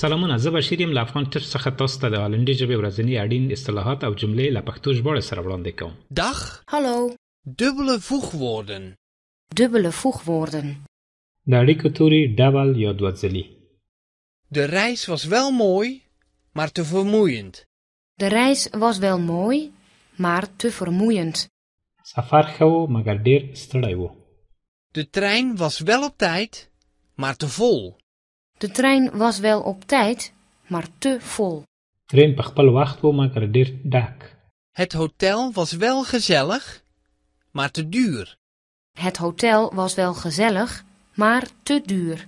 سلامونه، زه بشیر یم له افغان ټچ څخه تاسو ته د هالندي ژبې ورځني اړین اصطلاحات او جملې له پښتو ژباړې سره وړاندې کوم. Dag. Hallo. Dubbele voegwoorden. Dubbele voegwoorden. د اړیکو توري ډبل یا دوځلي. De reis was wel mooi, maar te vermoeiend. De reis was wel mooi, maar te vermoeiend. سفر ښه و مګر ډیر ستړی و. De trein was wel op tijd, maar te vol. De trein was wel op tijd, maar te vol. ترین په خپل وخت و مګر ډیر ډک. Het hotel was wel gezellig, maar te duur. Het hotel was wel gezellig, maar te duur.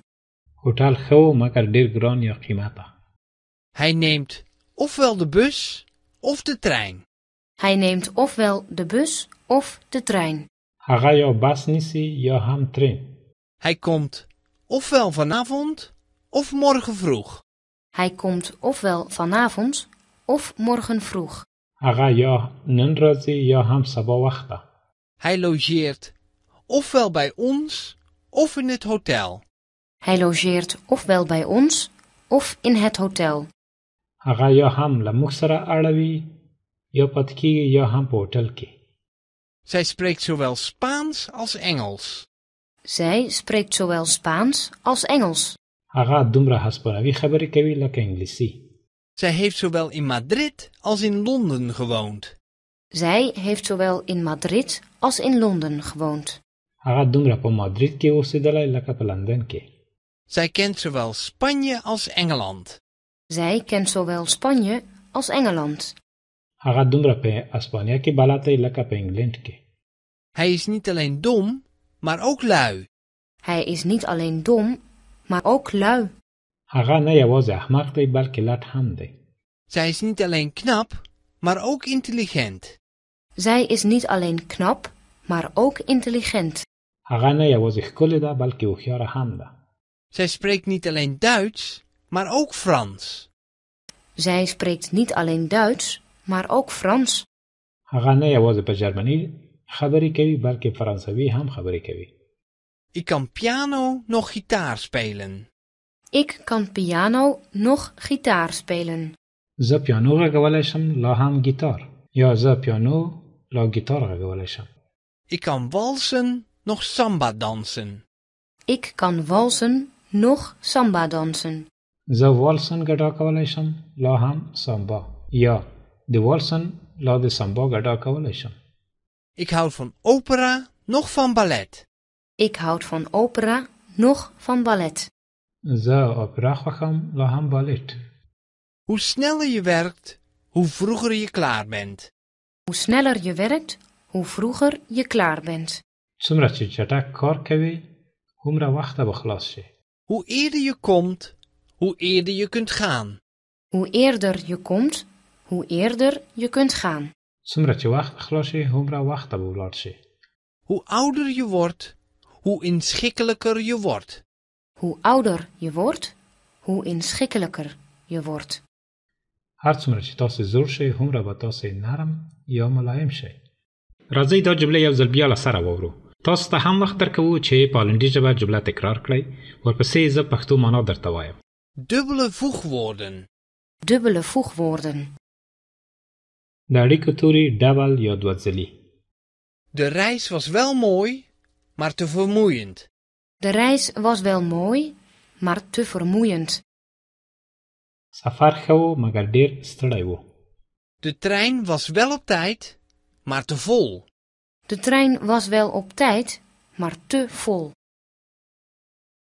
هوټل ښه و مګر ډیر ګران یا قیمته. Hij neemt ofwel de bus of de trein. Hij neemt ofwel de bus of de trein. هغه یا بس نیسي یا هم ترین. Hij komt ofwel vanavond of morgen vroeg. Hij komt ofwel vanavond of morgen vroeg. هغه یا نن راځي یا هم سبا وخته. Hij logeert ofwel bij ons of in het hotel. Hij logeert ofwel bij ons of in het hotel. هغه یا هم له موږ سره اړوي یا پاتې کېږي یا هم په هوټل کې. Zij spreekt zowel Spaans als Engels. Zij spreekt zowel Spaans als Engels. هغه دومره هسپانوي خبرې کوي لکه انګلیسي. Zij heeft zowel in Madrid als in Londen gewoond. Zij heeft zowel in Madrid als in Londen gewoond. هغه دومره په مادرید کې اوسېدلی لکه په لندن کې. Zij kent zowel Spanje als Engeland. Zij kent zowel Spanje als Engeland. هغه دومره په اسپانیا کې بلد دی لکه په انګلند کې. Hij is niet alleen dom, maar ook lui. Hij is niet alleen dom, maar ook lui. هغه نه یوازې احمق دی بلکې لټ هم دی. Zij is niet alleen knap, maar ook intelligent. Zij is niet alleen knap, maar ook intelligent. هغه نه یوازې ښکلې ده بلکې هوښیاره هم ده. Zij spreekt niet alleen Duits, maar ook Frans. Zij spreekt niet alleen Duits, maar ook Frans. هغه نه یوازې په جرمني خبرې کوي بلکې فرانسوي هم خبرې کوي. Ik kan piano nog gitaar spelen. Ik kan piano nog gitaar spelen. زه پیانو غږولی شم لا هم ګیتار یا زه پیانو لا ګیتار غږولی شم. Ik kan walsen nog samba dansen. Ik kan walsen nog samba dansen. زه والسن ګډا کولی شم لا هم سامبا یا د والسن لا د سامبا ګډا کولی شم. Ik houd van opera nog van ballet. Ik houd van opera nog van ballet. زه اپرا خوښم لا هم بالټ. Hoe sneller je werkt, hoe vroeger je klaar bent. Hoe sneller je werkt, hoe vroeger je klaar bent. څومره چې چټک کار کوي هومره وخته به خلاص شي. Hoe eerder je komt, hoe eerder je kunt gaan. Hoe eerder je komt, hoe eerder je kunt gaan. څومره چې وخت خلاص شي هومره وخته به ولاړ شي. Hoe ouder je wordt, hoe inschikkelijker je wordt. Hoe ouder je wordt, hoe inschikkelijker je wordt. هر څومره چې تاسو زوړ شئ هومره به تاسو نرم یا ملایم شئ. راځئ دا جمله یو ځل بیا له سره واورو. تاسو ته هم وخت درکوو چې په هالندي ژبه جمله تکرار کړئ. ورپسې زه پښتو معنا درته وایم. Dubbele voegwoorden. Dubbele voegwoorden. د اړیکو توري ډبل یا دوځلي. De reis was wel mooi, maar te vermoeiend. De reis was wel mooi, maar te vermoeiend. سفر ښه و مګر ډیر ستړی و. De trein was wel op tijd, maar te vol. De trein was wel op tijd, maar te vol.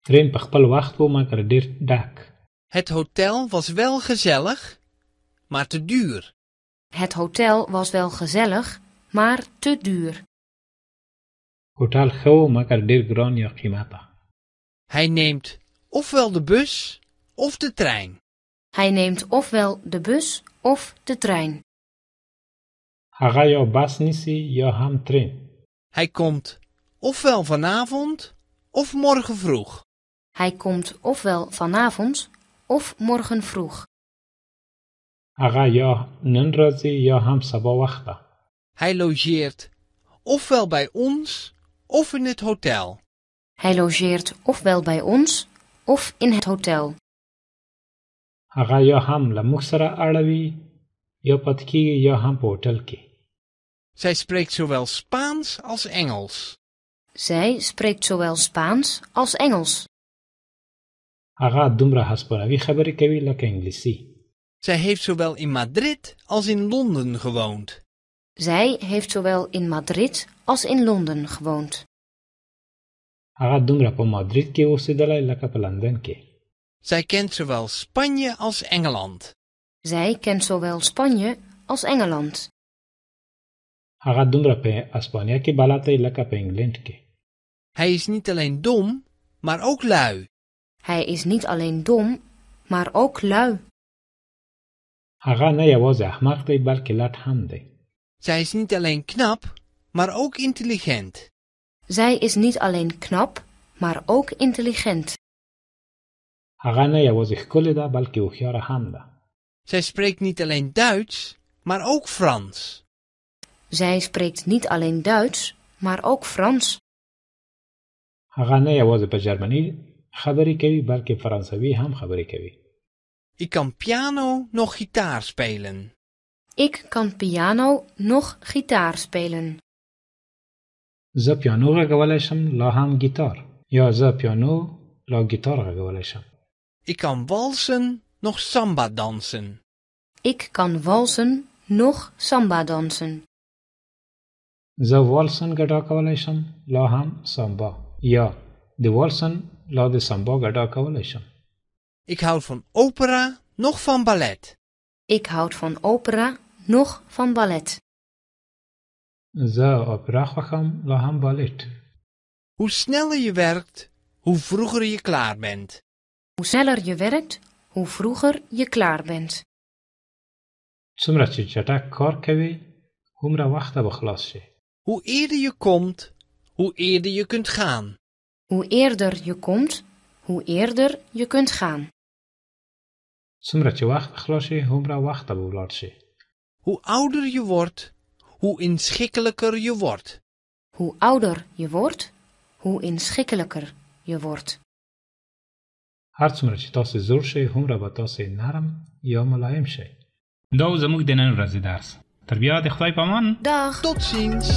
ترین په خپل وخت و مګر ډیر ډک. Het hotel was wel gezellig, maar te duur. Het hotel was wel gezellig, maar te duur. هوټل ښه و مګر ډیر ګران یا قیمته. Hij neemt ofwel de bus of de trein. Hij neemt ofwel de bus of de trein. هغه یا بس نیسي یا هم ترین. Hij komt ofwel vanavond of morgen vroeg. Hij komt ofwel vanavond of morgen vroeg. هغه یا نن راځي یا هم سبا وخته. Hij logeert ofwel bij ons of in het hotel. Hij logeert ofwel bij ons of in het hotel. هغه یا هم له موږ سره اړوي یا پاتې کېږي یا هم په هوټل کې. Zij spreekt zowel Spaans als Engels. Zij spreekt zowel Spaans als Engels. هغه دومره هسپانوي خبرې کوي لکه انګلیسي. Zij heeft zowel in Madrid als in Londen gewoond. Zij heeft zowel in Madrid als in Londen gewoond. هغه دومره په مادرید کې اوسېدلی لکه په لندن کې. Zij kent zowel Spanje als Engeland. Zij kent zowel Spanje als Engeland. هغه دومره په اسپانیا کې بلد دی لکه په انګلند کې. Hij is niet alleen dom, maar ook lui. Hij is niet alleen dom, maar ook lui. هغه نه یوازې احمق دی بلکې لټ هم دی. Zij is niet alleen knap, maar ook intelligent. Zij is niet alleen knap, maar ook intelligent. هغه نه یوازې ښکلې ده بلکې هوښیاره هم ده. Zij spreekt niet alleen Duits, maar ook Frans. Zij spreekt niet alleen Duits, maar ook Frans. هغه نه یوازې په جرمني خبرې کوي بلکې فرانسوي هم خبرې کوي. Ik kan piano nog gitaar spelen. Ik kan piano nog gitaar spelen. زه پیانو غږولی شم لا هم ګیتار یا زه پیانو لا ګیتار غږولی شم. Ik kan walsen nog samba dansen. Ik kan walsen nog samba dansen. زه والسن ګډا کولی شم لا هم سامبا یا د والسن لا د سامبا ګډا کولی شم. Ik houd van opera nog van ballet. Ik houd van opera nog van ballet. زه اپرا خوښم لا هم بالټ. Hoe sneller je werkt, hoe vroeger je klaar bent. Hoe sneller je werkt, hoe vroeger je klaar bent. څومره چې چټک کار کوي هومره وخته به خلاص شي. Hoe eerder je komt, hoe eerder je kunt gaan. Hoe eerder je komt, hoe eerder je kunt gaan. څومره چې وخت خلاص شي هومره وخته به ولاړ شي. Hoe ouder je wordt, hoe inschikkelijker je wordt. Hoe ouder je wordt, hoe inschikkelijker je wordt. هر څومره چې تاسو زوړ شئ هومره به تاسو نرم یا ملایم شئ. دا زموږ د نن ورځې درس. تر بیا د خدای په امان. Dag. Tot ziens.